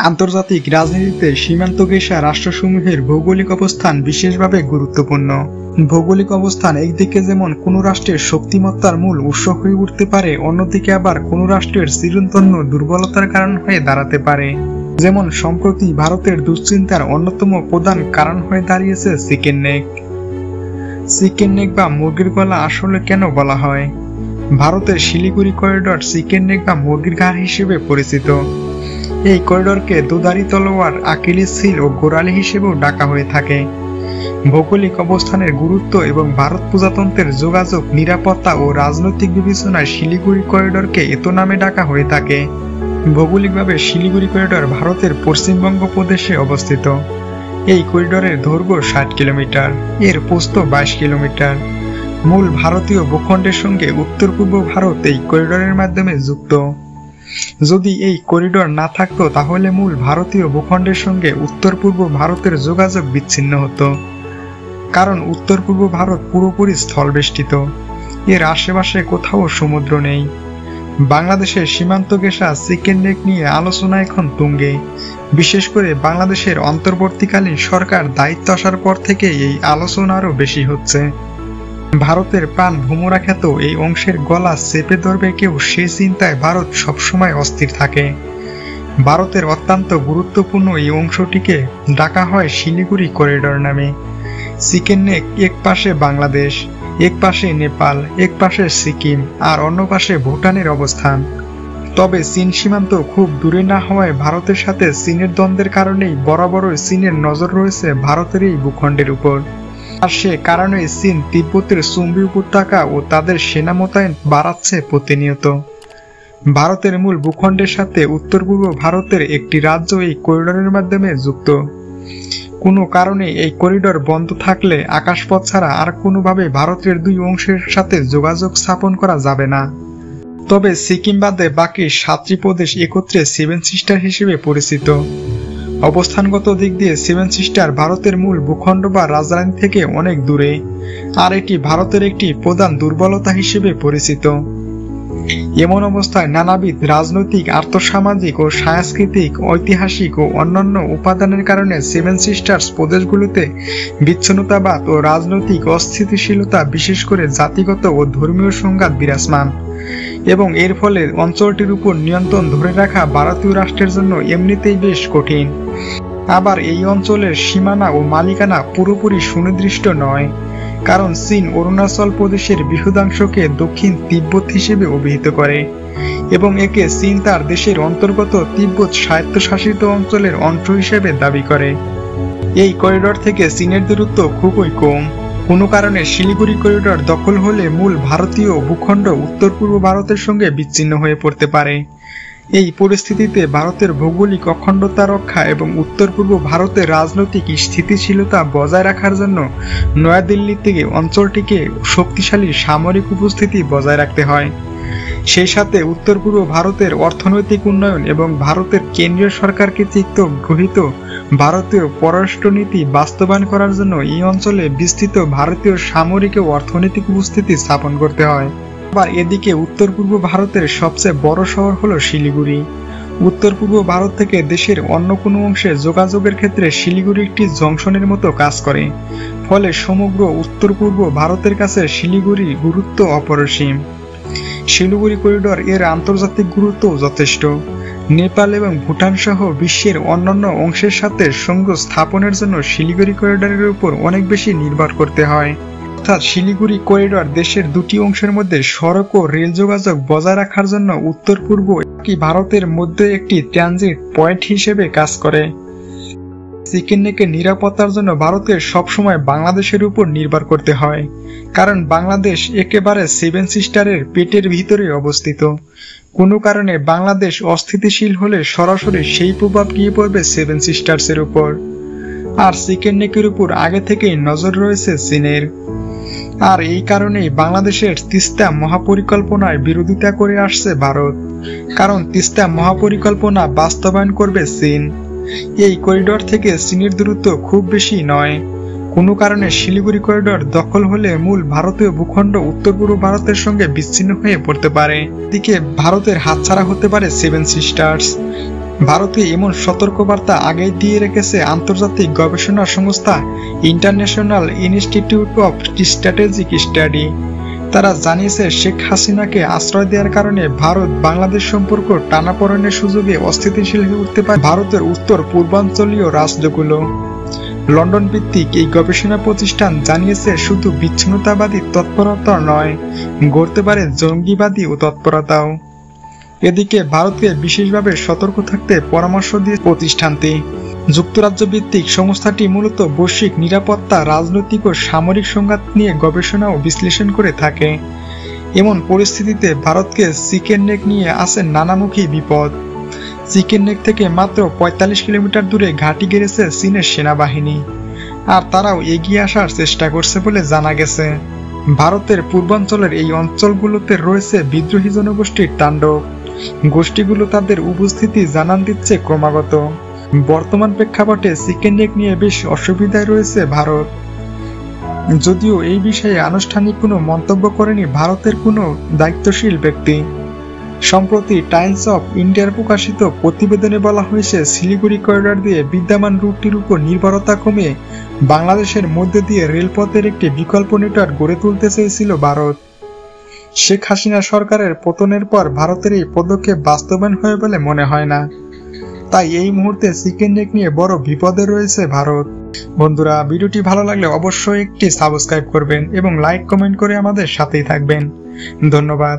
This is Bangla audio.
আন্তর্জাতিক রাজনীতিতে সীমান্ত ঘেঁষা রাষ্ট্রসমূহের ভৌগোলিক অবস্থান বিশেষভাবে গুরুত্বপূর্ণ। ভৌগোলিক অবস্থান একদিকে যেমন কোনো রাষ্ট্রের শক্তিমত্তার মূল উৎস হয়ে উঠতে পারে, অন্যদিকে আবার কোনো রাষ্ট্রের চিরন্তন দুর্বলতার কারণ হয়ে দাঁড়াতে পারে। যেমন সম্প্রতি ভারতের দুশ্চিন্তার অন্যতম প্রধান কারণ হয়ে দাঁড়িয়েছে চিকেন নেক। চিকেন নেক বা মুরগির গলা আসলে কেন বলা হয়? ভারতের শিলিগুড়ি করিডোর চিকেন নেক বা মুরগির ঘাড় হিসেবে পরিচিত। এই করিডোরকে দুধারী তলোয়ার, আকিলিস হিল ও গোড়ালি হিসেবেও ডাকা হয়ে থাকে। ভৌগোলিক অবস্থানের গুরুত্ব এবং ভারত প্রজাতন্ত্রের যোগাযোগ, নিরাপত্তা ও রাজনৈতিক বিবেচনায় শিলিগুড়ি করিডোরকে এত নামে ডাকা হয়ে থাকে। ভৌগোলিকভাবে শিলিগুড়ি করিডোর ভারতের পশ্চিমবঙ্গ প্রদেশে অবস্থিত। এই করিডোরের দৈর্ঘ্য 60 কিলোমিটার, এর প্রস্থ 22 কিলোমিটার। মূল ভারতীয় ভূখণ্ডের সঙ্গে উত্তর পূর্ব ভারত এই করিডোরের মাধ্যমে যুক্ত। যদি এই করিডোর না থাকতো তাহলে মূল ভারতীয় ভূখণ্ডের সঙ্গে উত্তর পূর্ব ভারতের যোগাযোগ বিচ্ছিন্ন হতো, কারণ উত্তর পূর্ব ভারত পুরোপুরি স্থলবেষ্টিত। এর আশেপাশে কোথাও সমুদ্র নেই। বাংলাদেশের সীমান্ত ঘেঁষা চিকেন নেক নিয়ে আলোচনা এখন তুঙ্গে। বিশেষ করে বাংলাদেশের অন্তর্বর্তীকালীন সরকার দায়িত্ব আসার পর থেকে এই আলোচনা আরও বেশি হচ্ছে। ভারতের প্রাণ ভূমরা খ্যাত এই অংশের গলা চেপে ধরবে কেউ, সেই চিন্তায় ভারত সবসময় অস্থির থাকে। ভারতের অত্যন্ত গুরুত্বপূর্ণ এই অংশটিকে ডাকা হয় শিলিগুড়ি করিডোর নামে। চিকেন নেক এক পাশে বাংলাদেশ, এক পাশে নেপাল, এক পাশে সিকিম আর অন্য পাশে ভুটানের অবস্থান। তবে চীন সীমান্ত খুব দূরে না হওয়ায় ভারতের সাথে চীনের দ্বন্দ্বের কারণেই বরাবরই চীনের নজর রয়েছে ভারতের এই ভূখণ্ডের উপর। আর সে কারণে চীন তিব্বতের সুম্বি উপত্যকা ও তাদের সেনা মোতায়েন বাড়াচ্ছে প্রতিনিয়ত। ভারতের মূল ভূখণ্ডের সাথে উত্তর পূর্ব ভারতের একটি রাজ্য এই করিডোরের মাধ্যমে যুক্ত। কোনো কারণে এই করিডোর বন্ধ থাকলে আকাশপথ ছাড়া আর কোনোভাবে ভারতের দুই অংশের সাথে যোগাযোগ স্থাপন করা যাবে না। তবে সিকিম বাদে বাকি 7টি প্রদেশ একত্রে সেভেন সিস্টার হিসেবে পরিচিত। অবস্থানগত দিক দিয়ে সেভেন সিস্টার ভারতের মূল ভূখণ্ড বা রাজধানী থেকে অনেক দূরে, আর এটি ভারতের একটি প্রধান দুর্বলতা হিসেবে পরিচিত। এমন অবস্থায় নানাবিধ রাজনৈতিক, আর্থসামাজিক ও সাংস্কৃতিক, ঐতিহাসিক ও অন্যান্য উপাদানের কারণে সেভেন সিস্টার্স প্রদেশগুলোতে বিচ্ছিন্নতাবাদ ও রাজনৈতিক অস্থিতিশীলতা, বিশেষ করে জাতিগত ও ধর্মীয় সংঘাত বিরাজমান, এবং এর ফলে অঞ্চলটির উপর নিয়ন্ত্রণ ধরে রাখা ভারতীয় রাষ্ট্রের জন্য এমনিতেই বেশ কঠিন। আবার এই অঞ্চলের সীমানা ও মালিকানা পুরোপুরি সুনির্দিষ্ট নয়, কারণ চীন অরুণাচল প্রদেশের বৃহদাংশকে দক্ষিণ তিব্বত হিসেবে অভিহিত করে এবং একে চীন তার দেশের অন্তর্গত তিব্বত স্বায়ত্তশাসিত অঞ্চলের অংশ হিসেবে দাবি করে। এই করিডোর থেকে চীনের দূরত্ব খুবই কম। কোনো কারণে শিলিগুড়ি করিডোর দখল হলে মূল ভারতীয় ভূখণ্ড উত্তর পূর্ব ভারতের সঙ্গে বিচ্ছিন্ন হয়ে পড়তে পারে। এই পরিস্থিতিতে ভারতের ভৌগোলিক অখণ্ডতা রক্ষা এবং উত্তর পূর্ব ভারতের রাজনৈতিক স্থিতিশীলতা বজায় রাখার জন্য নয়াদিল্লি থেকে অঞ্চলটিকে শক্তিশালী সামরিক উপস্থিতি বজায় রাখতে হয়। সেই সাথে উত্তর পূর্ব ভারতের অর্থনৈতিক উন্নয়ন এবং ভারতের কেন্দ্রীয় সরকার কর্তৃক গৃহীত ভারতীয় পররাষ্ট্রনীতি বাস্তবায়ন করার জন্য এই অঞ্চলে বিস্তৃত ভারতীয় সামরিক ও অর্থনৈতিক উপস্থিতি স্থাপন করতে হয়। আবার এদিকে উত্তর পূর্ব ভারতের সবচেয়ে বড় শহর হলো শিলিগুড়ি। উত্তর পূর্ব ভারত থেকে দেশের অন্য কোনো অংশে যোগাযোগের ক্ষেত্রে শিলিগুড়ি একটি জংশনের মতো কাজ করে, ফলে সমগ্র উত্তর পূর্ব ভারতের কাছে শিলিগুড়ি গুরুত্ব অপরিসীম। শিলিগুড়ি করিডোর এর আন্তর্জাতিক গুরুত্ব যথেষ্ট। নেপাল এবং ভুটান সহ বিশ্বের অন্যান্য অংশের সাথে সংযোগ স্থাপনের জন্য শিলিগুড়ি করিডোরের উপর অনেক বেশি নির্ভর করতে হয়। অর্থাৎ শিলিগুড়ি করিডোর দেশের দুটি অংশের মধ্যে সড়ক ও রেল যোগাযোগ বজায় রাখার জন্য উত্তর পূর্ব ভারতের মধ্যে একটি ট্রানজিট পয়েন্ট হিসেবে কাজ করে। চিকেন নেকের নিরাপত্তার জন্য ভারতের সবসময় বাংলাদেশের উপর নির্ভর করতে হয়, কারণ বাংলাদেশ একেবারে সেভেন সিস্টারের পেটের ভিতরে অবস্থিত। কোনো কারণে বাংলাদেশ অস্থিতিশীল হলে সরাসরি সেই প্রভাব গিয়ে পড়বে সেভেন সিস্টার্সের উপর। আর চিকেন নেকের উপর আগে থেকেই নজর রয়েছে চীনের। আর এই কারণেই বাংলাদেশের তিস্তা মহাপরিকল্পনায় বিরোধিতা করে আসছে ভারত, কারণ তিস্তা মহাপরিকল্পনা বাস্তবায়ন করবে চীন। এই করিডোর থেকে চীনের দূরত্ব খুব বেশি নয়। কোনো কারণে শিলিগুড়ি করিডোর দখল হলে মূল ভারতীয় ভূখণ্ড উত্তর পূর্ব ভারতের সঙ্গে বিচ্ছিন্ন হয়ে পড়তে পারে। এদিকে ভারতের হাতছাড়া হতে পারে সেভেন সিস্টার্স। ভারতে এমন সতর্কবার্তা আগেই দিয়ে রেখেছে আন্তর্জাতিক গবেষণা সংস্থা international institute of strategic study. তারা জানিয়েছে শেখ হাসিনাকে আশ্রয় দেওয়ার কারণে ভারত বাংলাদেশ সম্পর্ক টানাপোড়েনের সুযোগে অস্থিতিশীল হয়ে উঠতে পারে ভারতের উত্তর পূর্বাঞ্চলীয় রাজ্যগুলো। লন্ডন ভিত্তিক এই গবেষণা প্রতিষ্ঠান জানিয়েছে শুধু বিচ্ছিন্নতাবাদী তৎপরতা নয়, গড়তে পারে জঙ্গিবাদী ও তৎপরতাও। এদিকে ভারতকে বিশেষভাবে সতর্ক থাকতে পরামর্শ দিয়ে প্রতিষ্ঠানটি। যুক্তরাজ্য ভিত্তিক সংস্থাটি মূলত বৈশ্বিক নিরাপত্তা, রাজনৈতিক ও সামরিক সংঘাত নিয়ে গবেষণা ও বিশ্লেষণ করে থাকে। এমন পরিস্থিতিতে ভারতকে চিকেন নেক নিয়ে আসে নানামুখী বিপদ। চিকেন নেক থেকে মাত্র ৪৫ কিলোমিটার দূরে ঘাঁটি গেড়েছে চীনের সেনাবাহিনী, আর তারাও এগিয়ে আসার চেষ্টা করছে বলে জানা গেছে। ভারতের পূর্বাঞ্চলের এই অঞ্চলগুলোতে রয়েছে বিদ্রোহী জনগোষ্ঠীর তাণ্ডব। গোষ্ঠীগুলো তাদের উপস্থিতি জানান দিচ্ছে ক্রমাগত। বর্তমান প্রেক্ষাপটে চিকেন নেক নিয়ে বেশ অসুবিধায় রয়েছে ভারত। যদিও এই বিষয়ে আনুষ্ঠানিক কোনো মন্তব্য করেনি ভারতের কোনো দায়িত্বশীল ব্যক্তি। সম্প্রতি টাইমস অফ ইন্ডিয়ার প্রকাশিত প্রতিবেদনে বলা হয়েছে শিলিগুড়ি করিডর দিয়ে বিদ্যমান রুটটির উপর নির্ভরতা কমে বাংলাদেশের মধ্যে দিয়ে রেলপথের একটি বিকল্প নেটওয়ার্ক গড়ে তুলতে চেয়েছিল ভারত। শেখ হাসিনা সরকারের পতনের পর ভারতের এই পদক্ষেপ বাস্তবায়ন হয় বলে মনে হয় না। তাই এই মুহূর্তে চিকেন নেক নিয়ে বড় বিপদে রয়েছে ভারত। বন্ধুরা, ভিডিওটি ভালো লাগলে অবশ্যই একটি সাবস্ক্রাইব করবেন এবং লাইক কমেন্ট করে আমাদের সাথেই থাকবেন। ধন্যবাদ।